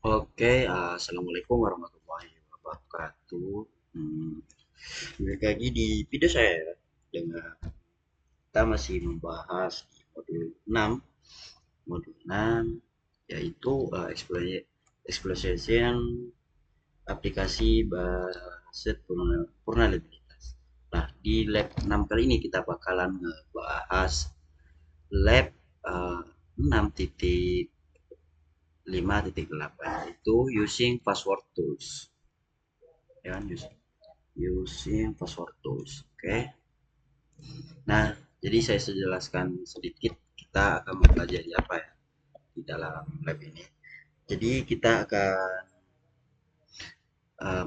Assalamualaikum warahmatullahi wabarakatuh. Hmm, Balik lagi di video saya dengan kita masih membahas di modul 6 yaitu exploitation aplikasi berbasis vulnerabilitas. Nah, di lab 6 kali ini kita bakalan ngebahas lab uh, 6.5.8 itu using password tools, ya kan, using password tools. Oke. Nah, jadi saya jelaskan sedikit kita akan mempelajari apa ya di dalam lab ini. Jadi kita akan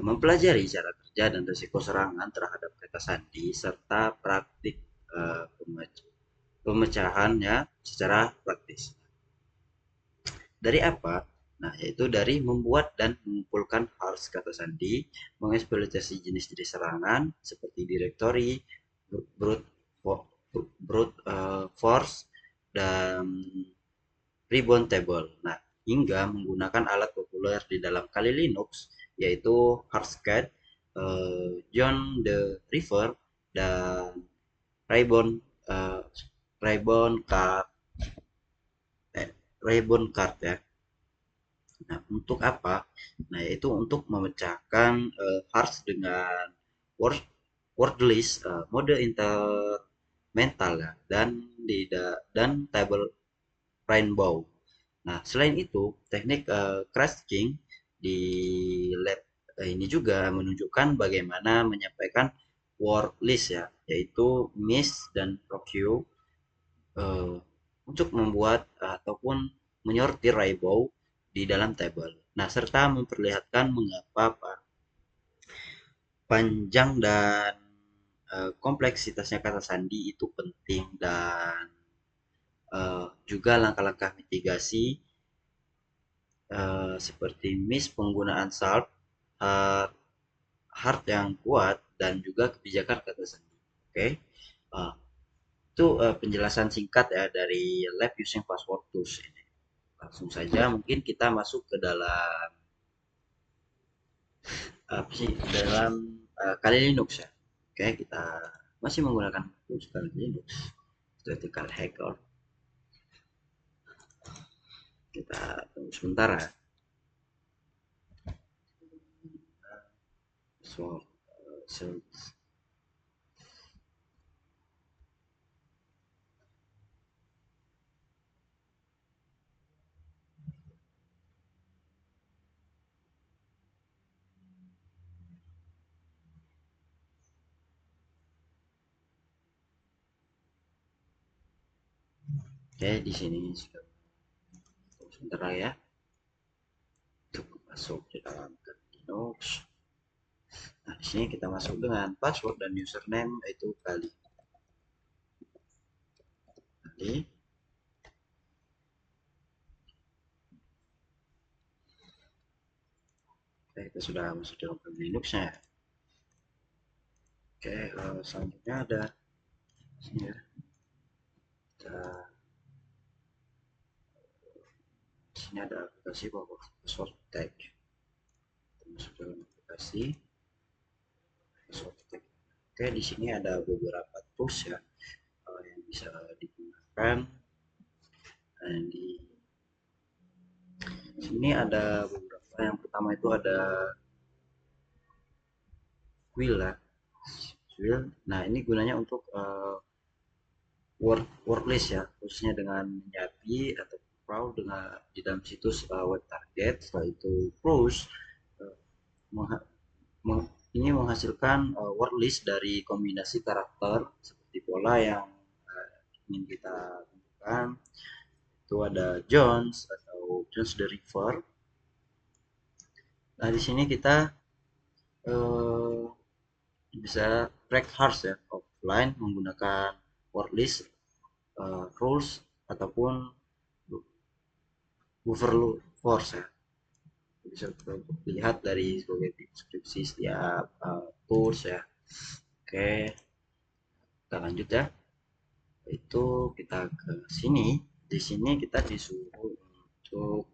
mempelajari cara kerja dan risiko serangan terhadap kata sandi serta praktik eh, pemecahannya secara praktis. Dari apa? Nah, yaitu dari membuat dan mengumpulkan hash kata sandi, mengeksploitasi jenis-jenis serangan seperti directory, brute, force, dan ribbon table. Nah, hingga menggunakan alat populer di dalam Kali Linux, yaitu Hardcat, John the River, dan Ribbon eh, Ribbon Card, Ribbon Card ya. Nah, untuk apa? Nah, yaitu untuk memecahkan hash dengan word word list, mode intermental ya, dan table rainbow. Nah, selain itu, teknik crashing di lab ini juga menunjukkan bagaimana menyampaikan word list ya, yaitu miss dan procue eh, untuk membuat ataupun menyortir rainbow di dalam tabel. Nah, serta memperlihatkan mengapa panjang dan kompleksitasnya kata sandi itu penting, dan juga langkah-langkah mitigasi seperti penggunaan salp, hard, hard yang kuat, dan juga kebijakan kata sandi. Oke, okay? Itu penjelasan singkat ya dari lab using password tools ini. Langsung saja mungkin kita masuk ke dalam apa sih, dalam Kali Linux ya. Oke, okay? Kita masih menggunakan tools Kali Linux, Critical Hacker. Kita tunggu sebentar ya. So, so Oke, di sini sudah sebentar lagi ya untuk masuk di dalam Linux. Nah, di sini kita masuk dengan password dan username itu kali. Oke, kita sudah masuk dalam Linux-nya. Oke, selanjutnya ada sini ya. Kita, di sini ada aplikasi password tag. Kita masuk dalam aplikasi password tag. Oke, di sini ada beberapa tools ya yang bisa digunakan. Dan di sini ada beberapa. Yang pertama itu ada Quill ya. Quill. Nah, ini gunanya untuk worklist ya, khususnya dengan menyapi atau crawl dengan di dalam situs web target. Setelah itu cruise uh, ini menghasilkan word list dari kombinasi karakter seperti pola yang ingin kita tentukan. Itu ada Jones atau Jones the River. Nah, di sini kita uh, bisa track harsh ya offline menggunakan word list, rules, ataupun overload force ya. Bisa dilihat dari sebagai deskripsi setiap tools ya. Oke, kita lanjut ya. Itu kita ke sini. Di sini kita disuruh untuk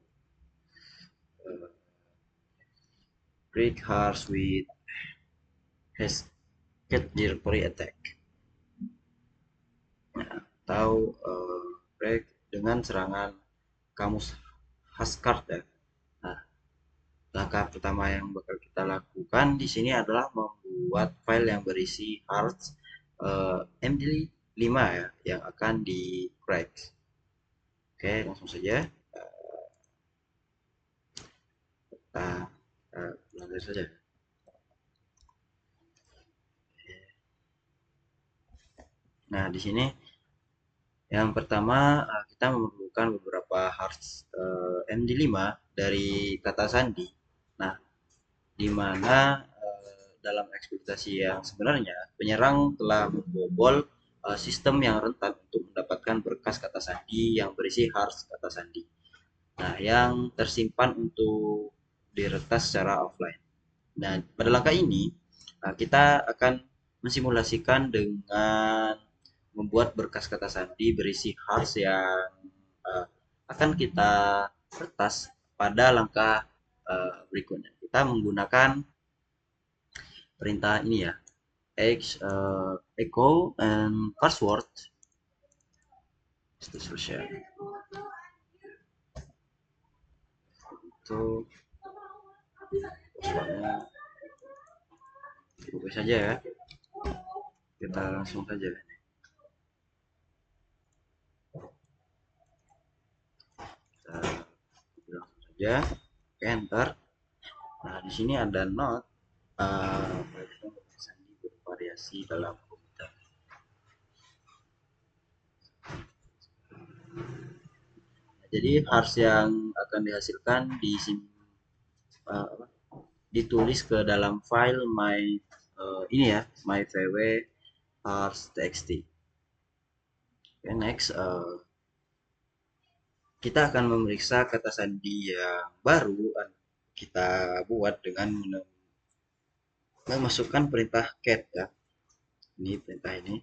break hearts with hasket directory attack. Nah, atau break dengan serangan kamus Hashcard ya. Nah, langkah pertama yang bakal kita lakukan di sini adalah membuat file yang berisi hearts MD5 ya, yang akan di crack. Oke, langsung saja kita belajar saja. Nah, di sini yang pertama kita memerlukan beberapa hearts MD5 dari kata sandi. Nah, di mana dalam ekspektasi yang sebenarnya penyerang telah membobol sistem yang rentan untuk mendapatkan berkas kata sandi yang berisi hash kata sandi. Nah, yang tersimpan untuk diretas secara offline. Nah, pada langkah ini kita akan mensimulasikan dengan membuat berkas kata sandi berisi hash yang uh, akan kita retas pada langkah berikutnya. Kita menggunakan perintah ini ya, echo and password social itu passwordnya buka saja ya, kita langsung saja langsung saja enter. Nah, di sini ada note sandi bervariasi dalam komputer. Jadi hash yang akan dihasilkan ditulis ke dalam file ini ya, my vw hash txt. Okay, next kita akan memeriksa kata sandi yang baru kita buat dengan memasukkan perintah cat ya. Ini perintah ini.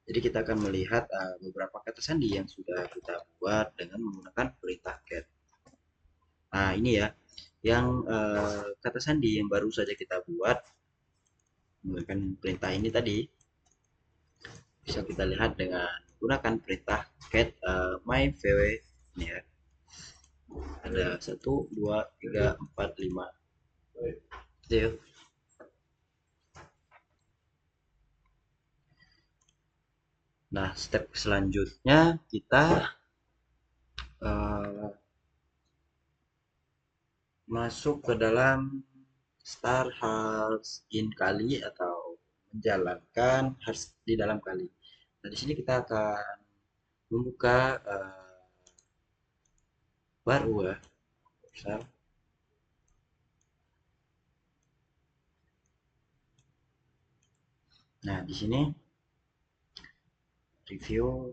Jadi kita akan melihat beberapa kata sandi yang sudah kita buat dengan menggunakan perintah cat. Nah, ini ya, yang kata sandi yang baru saja kita buat menggunakan perintah ini tadi. Bisa kita lihat dengan gunakan perintah cat myvw ini ya. Ada 1, 2, 3, 4, 5. Itu ya. Nah, step selanjutnya kita masuk ke dalam start harus in kali atau menjalankan harus di dalam kali. Nah, di sini kita akan membuka baru ya. Besar. Nah, di sini review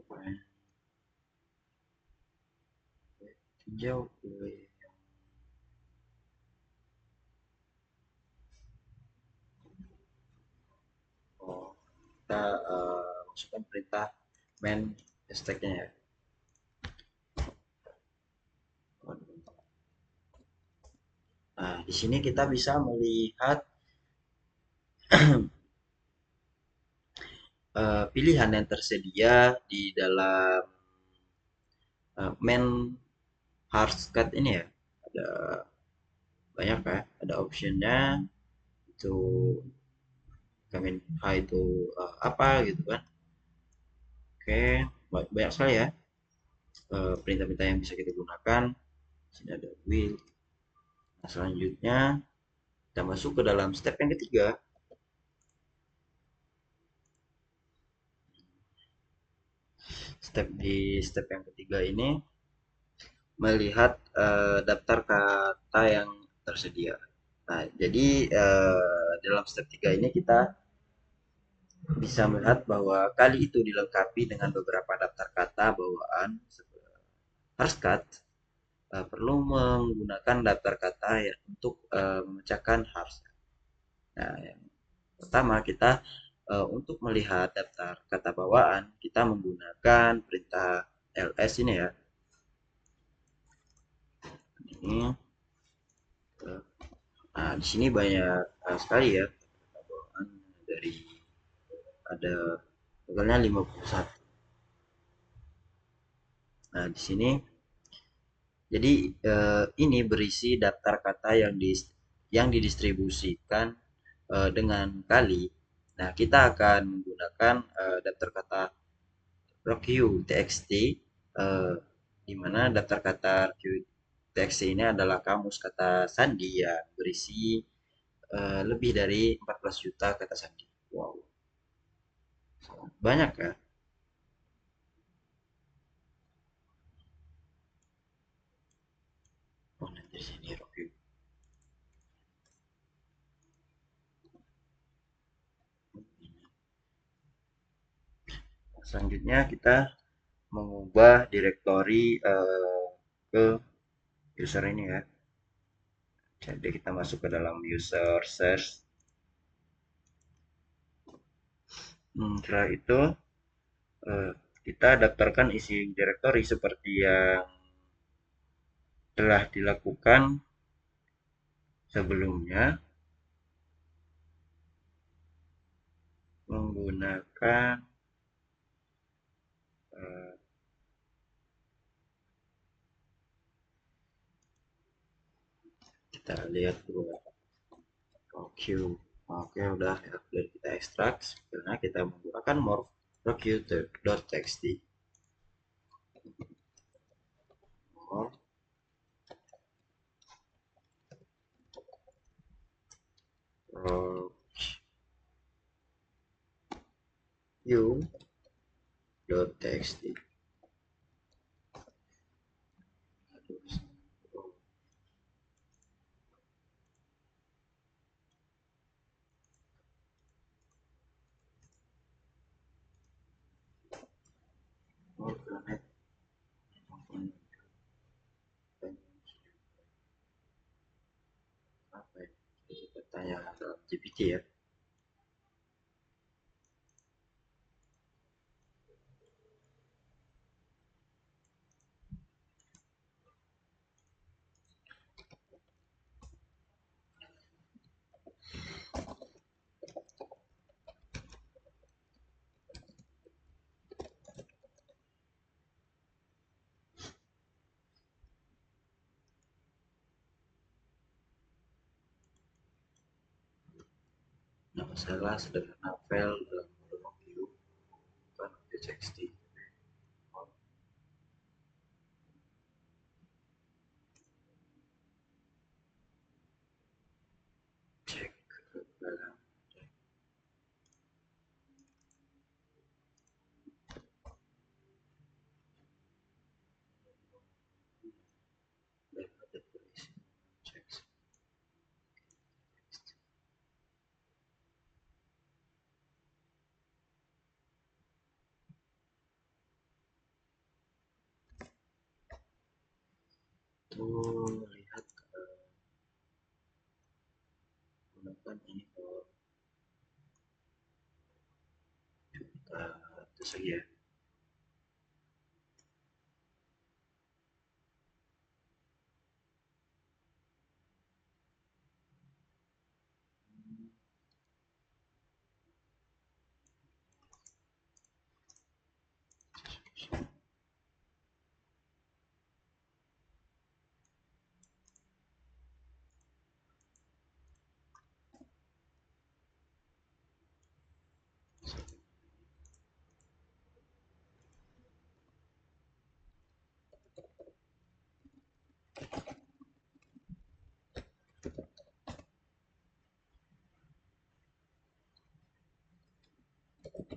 tinjau kita masukkan perintah main hashtagnya ya. Nah, di sini kita bisa melihat pilihan yang tersedia di dalam main hardcut ini ya. Ada banyak ya, ada optionnya itu kami itu apa gitu kan. Oke, banyak sekali ya perintah-perintah yang bisa kita gunakan. Sini ada will. Nah, selanjutnya kita masuk ke dalam step yang ketiga. Step yang ketiga ini melihat daftar kata yang tersedia. Nah, jadi dalam step 3 ini kita bisa melihat bahwa kali itu dilengkapi dengan beberapa daftar kata bawaan haruskat perlu menggunakan daftar kata ya untuk memecahkan harus. Nah, yang pertama kita untuk melihat daftar kata bawaan kita menggunakan perintah ls ini ya. Ini nah, Nah, di sini banyak sekali ya bawaan dari ada totalnya 51. Nah, di sini jadi ini berisi daftar kata yang didistribusikan dengan kali. Nah, kita akan menggunakan daftar kata RockU.txt, di mana daftar kata RockU.txt ini adalah kamus kata sandi yang berisi lebih dari 14 juta kata sandi. Wow, banyak ya. Oh, nanti di sini RockU. Selanjutnya kita mengubah direktori ke user ini ya. Jadi kita masuk ke dalam user search. Setelah itu eh, kita daftarkan isi direktori seperti yang telah dilakukan sebelumnya menggunakan eh, kita lihat dulu ya. Oke, oke udah ya, udah kita ekstrak. Karena kita menggunakan morph roq.txt. Morph roq.txt. Apa ya? Kita tanya dalam GPT ya. Nah, masalah sederhana file dalam monolog view bukan txt. Cek ke dalam cek. Tuh lihat gunakan ini kalau kita itu saja.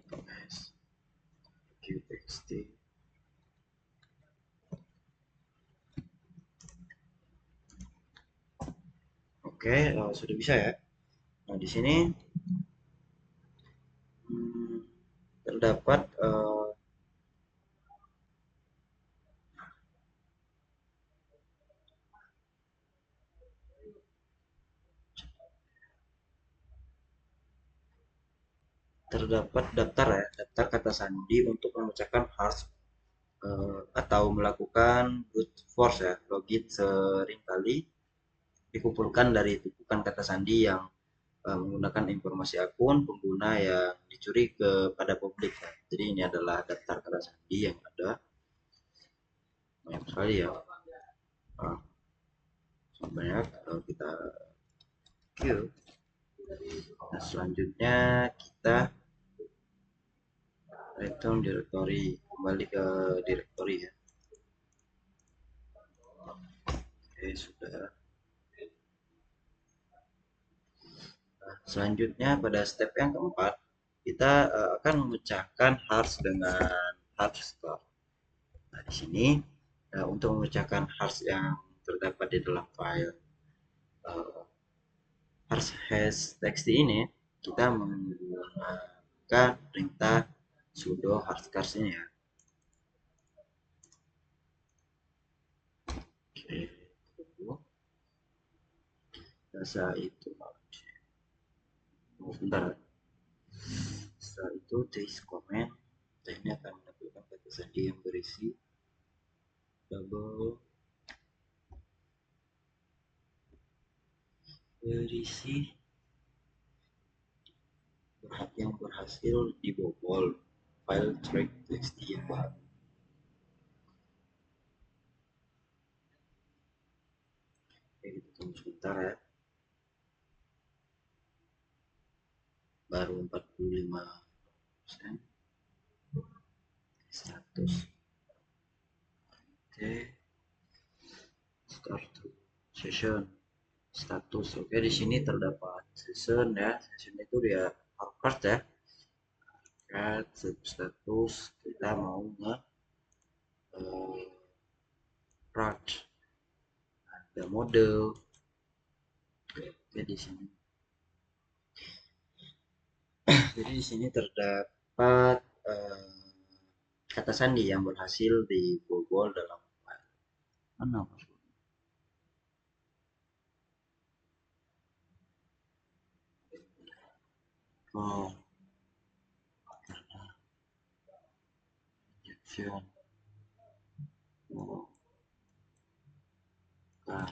Guys, txt. Oke, sudah bisa ya. Nah, di sini hmm, terdapat terdapat daftar ya, daftar kata sandi untuk memecahkan hash atau melakukan brute force ya, login sering kali dikumpulkan dari tumpukan kata sandi yang menggunakan informasi akun pengguna yang dicuri kepada publik. Jadi ini adalah daftar kata sandi yang ada banyak sekali ya. Nah, banyak kita view. Nah, selanjutnya kita return directory, kembali ke directory ya. Oke, sudah. Nah, selanjutnya pada step yang keempat, kita akan memecahkan hash dengan hash store. Nah, di sini untuk memecahkan hash yang terdapat di dalam file hash text ini, kita menggunakan perintah sudo hashcars ini ya. Oke, biasa itu sebentar. Setelah itu text comment, ini akan menampilkan kata sandi yang berisi double berisi yang berhasil dibobol file track txt yang baru. Oke, kita tunggu sebentar ya. Baru 45%, 100. Oke, start session status. Oke, di sini terdapat session ya. Session itu dia hardcard ya. Status kita mau nge run ada mode. Oke, di sini. Jadi di sini terdapat kata sandi yang berhasil dibobol dalam file. Mana maksudnya? Oh, injection. Oh, nah,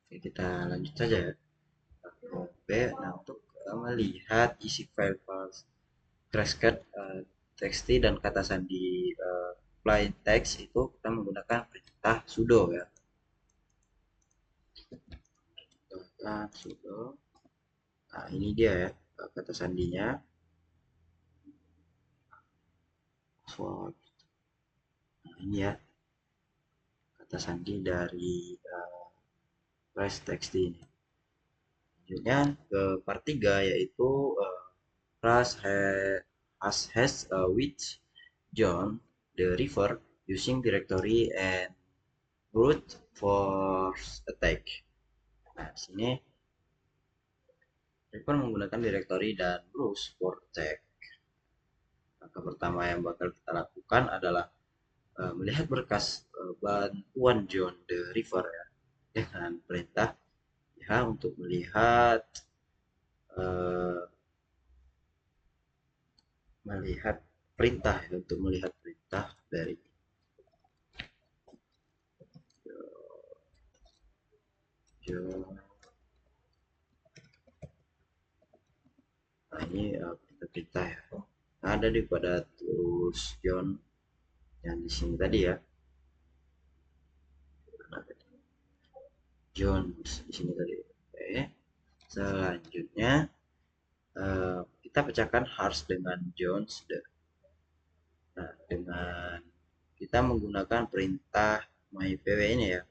oke, kita lanjut saja ya. B. Nah, untuk melihat isi file transcript txt dan kata sandi plain text itu kita menggunakan perintah sudo ya. Sudo. Nah, ini dia ya kata sandinya. Nah, ini ya kata sandi dari press text ini. Selanjutnya ke part 3 yaitu has which John the river using directory and brute force attack. Nah, sini river menggunakan directory dan brute force attack. Langkah pertama yang bakal kita lakukan adalah melihat berkas bantuan John the river ya, dengan perintah ya untuk melihat uh, melihat perintah ya, untuk melihat perintah dari John. Nah, ini perintah ya. Nah, ada di pada tools John yang di sini tadi ya. John di sini tadi. Oke. Selanjutnya kita pecahkan hash dengan Jones. Nah, dengan kita menggunakan perintah mypw ini ya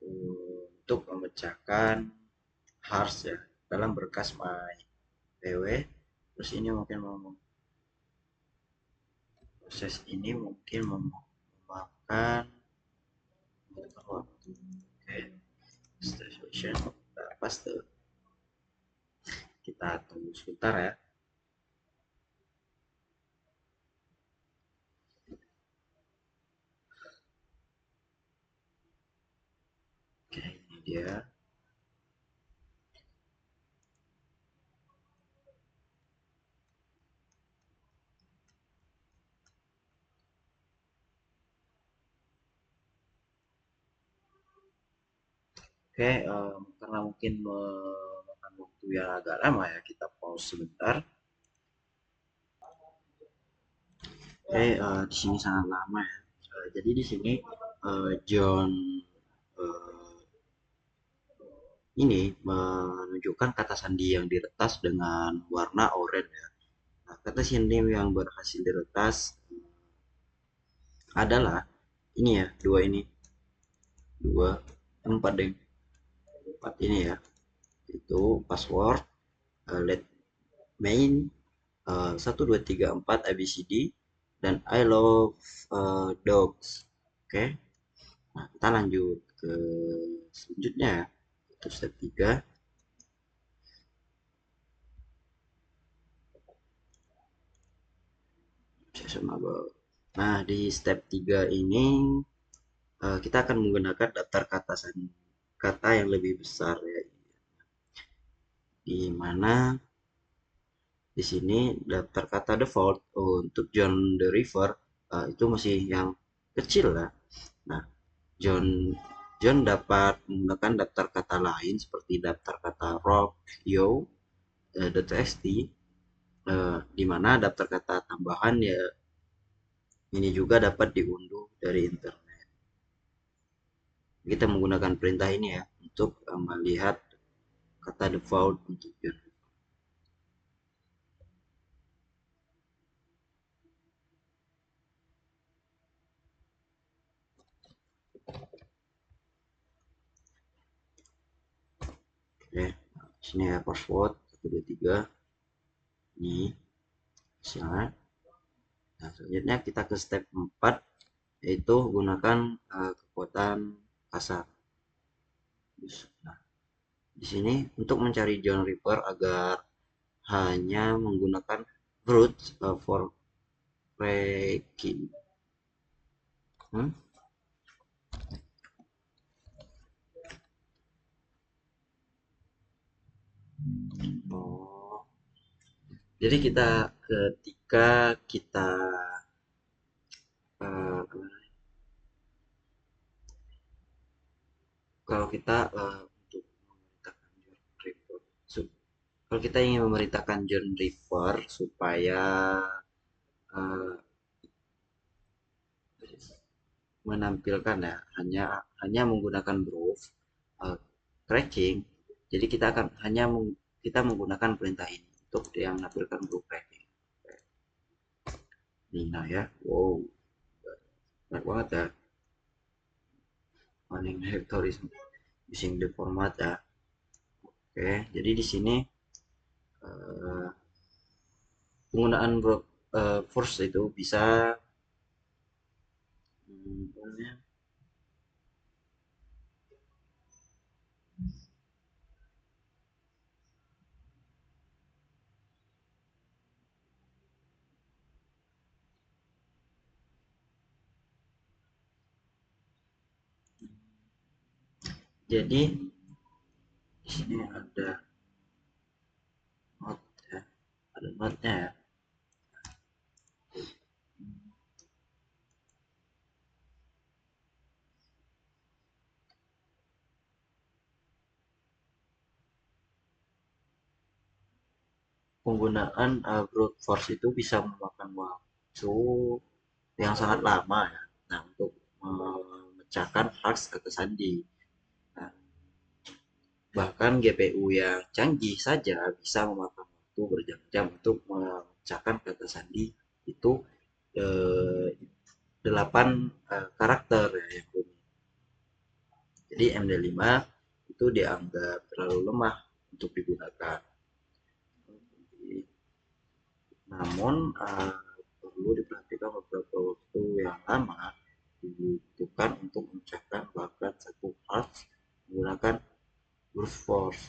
untuk memecahkan hash ya dalam berkas mypw. Terus ini mungkin proses ini mungkin memakan waktu. Oke, station paste. Kita tunggu sebentar ya. Oke, ini dia. Oke, karena mungkin memakan waktu yang agak lama ya, kita pause sebentar. Oke, di sini sangat lama ya. Jadi di sini John eh, ini menunjukkan kata sandi yang diretas dengan warna oranye ya. Nah, kata sandi yang berhasil diretas adalah ini ya, dua ini, dua, empat deh, empat ini ya. Itu password, let main, 1 2 3 4 ABCD, dan I love dogs. Oke, nah kita lanjut ke selanjutnya ya. Itu step 3. Nah, di step 3 ini kita akan menggunakan daftar kata kata yang lebih besar ya. Di mana di sini daftar kata default untuk John the River itu masih yang kecil lah. Nah, John John dapat menggunakan daftar kata lain seperti daftar kata rock, yo, .txt, di mana daftar kata tambahan ya ini juga dapat diunduh dari internet. Kita menggunakan perintah ini ya untuk melihat kata default untuk John. Oke, sini ya password 1 2 3 ini misalnya. Nah, selanjutnya kita ke step 4 yaitu gunakan kekuatan kasar. Nah, di sini untuk mencari John River agar hanya menggunakan brute for breaking. Hmm? Oh, jadi kita ketika kita uh, kalau kita untuk memerintahkan John River, kalau kita ingin memerintahkan John River supaya uh, menampilkan ya hanya menggunakan browse uh, cracking, jadi kita akan kita menggunakan perintah ini untuk yang menampilkan browse cracking. Nina ya, wow, banyak banget ya, running directory using the format ya. Oke, jadi di sini uh, penggunaan force itu bisa hmm, jadi di sini ada note ya, ada note-nya ya. Penggunaan brute force itu bisa memakan waktu yang sangat lama ya. Nah, untuk memecahkan hoax atau sandi. Nah, bahkan GPU yang canggih saja bisa memakan waktu berjam-jam untuk memecahkan kata sandi itu eh, 8 karakter ya yang rumit. Jadi MD5 itu dianggap terlalu lemah untuk digunakan. Namun perlu diperhatikan beberapa waktu yang lama dibutuhkan untuk memecahkan bahkan satu hard menggunakan brute force.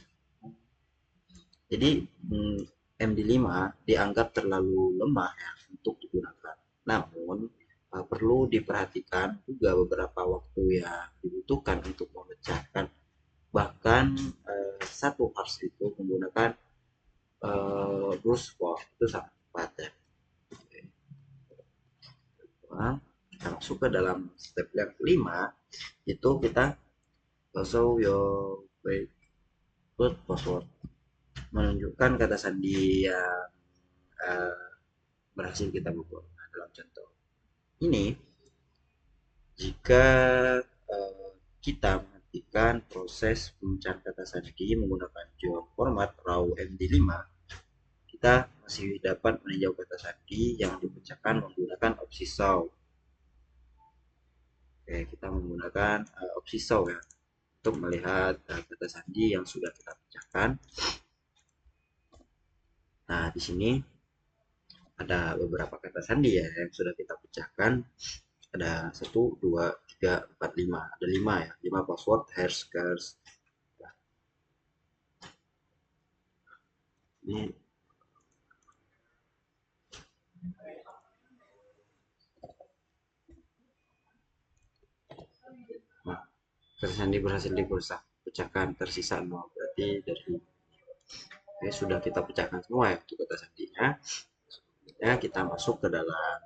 Jadi MD5 dianggap terlalu lemah ya untuk digunakan. Namun perlu diperhatikan juga beberapa waktu yang dibutuhkan untuk memecahkan bahkan satu hard itu menggunakan brute force itu sangat cepat ya. Nah, kita masuk ke dalam step yang kelima, itu kita Also your breakthrough password menunjukkan kata sandi yang eh, berhasil kita buat. Nah, dalam contoh ini, jika eh, kita menghentikan proses pemecahan kata sandi menggunakan JOR format RAW MD5, kita masih dapat meninjau kata sandi yang dipecahkan menggunakan opsi solve. Oke, kita menggunakan opsi solve ya untuk melihat kata sandi yang sudah kita pecahkan. Nah, di sini ada beberapa kata sandi ya yang sudah kita pecahkan. Ada 1, 2, 3, 4, 5. Ada 5 ya, 5 password hash curse. Ini nah, kata sandi berhasil dipecahkan, tersisa 0. Berarti dari sudah kita pecahkan semua ya untuk kata sandinya. Ya, kita masuk ke dalam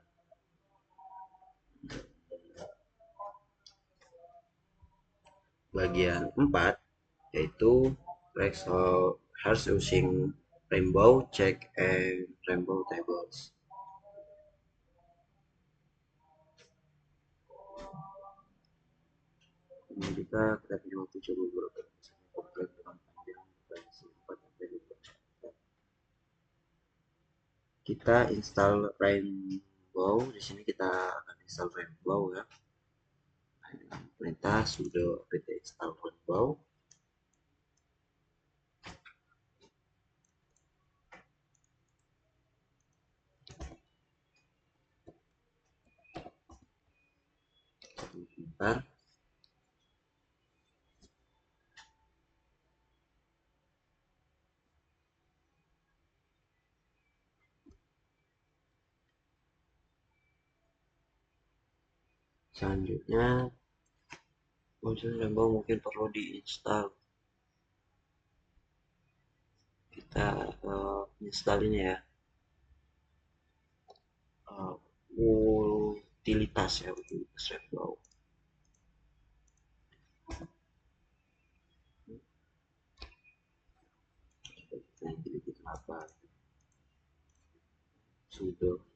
bagian 4, yaitu harus using rainbow check and rainbow tables. Ini juga kita punya waktu coba beberapa dengan panjang versi 4 sampai 5. Kita install rainbow. Di sini kita akan install rainbow ya. Dengan perintah sudo apt install rainbow. Sebentar. Selanjutnya muncul rainbow mungkin perlu diinstal. Kita install ini ya, uh, utilitas ya, utilitas rainbow. Ini kenapa sudo.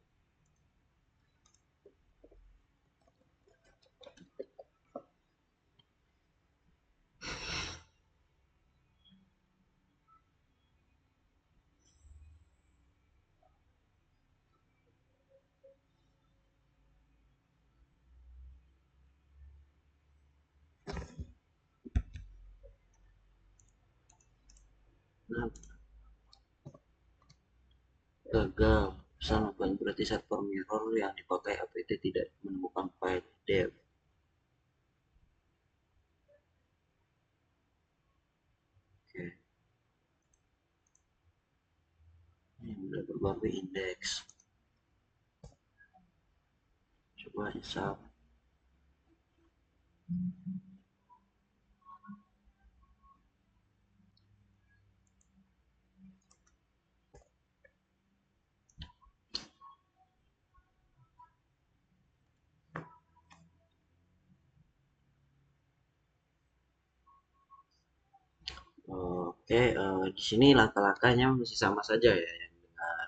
Nah, gagal. Pesan berarti server mirror yang dipakai apt tidak menemukan file dev. Oke, ini udah berbagai indeks. Coba install. Oke, di sini langkah-langkahnya masih sama saja ya yang dengan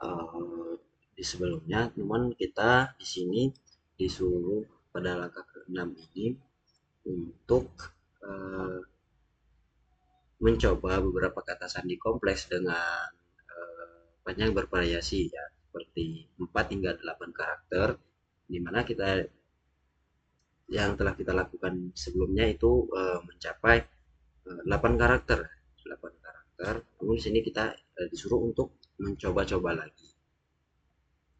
eh, di sebelumnya, cuman kita di sini disuruh pada langkah ke-6 ini untuk eh, mencoba beberapa kata sandi kompleks dengan panjang bervariasi ya, seperti 4 hingga 8 karakter, di mana kita yang telah kita lakukan sebelumnya itu mencapai 8 karakter. 8 karakter. Namun di sini kita disuruh untuk mencoba-coba lagi.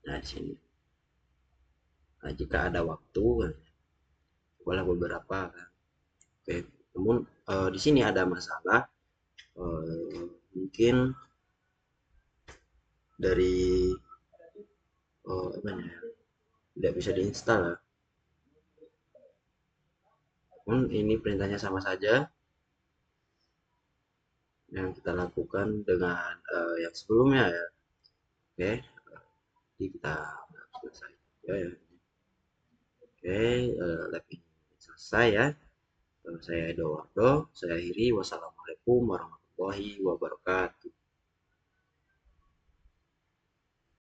Nah, di sini. Nah, jika ada waktu, cobalah beberapa kan. Oke, namun di sini ada masalah. Mungkin dari apa ya, tidak bisa diinstal ya. Namun ini perintahnya sama saja yang kita lakukan dengan yang sebelumnya ya. Oke, jadi kita selesai ya. Oke, lab ini selesai ya. Saya Edo Wardo, saya akhiri. Wassalamualaikum warahmatullahi wabarakatuh.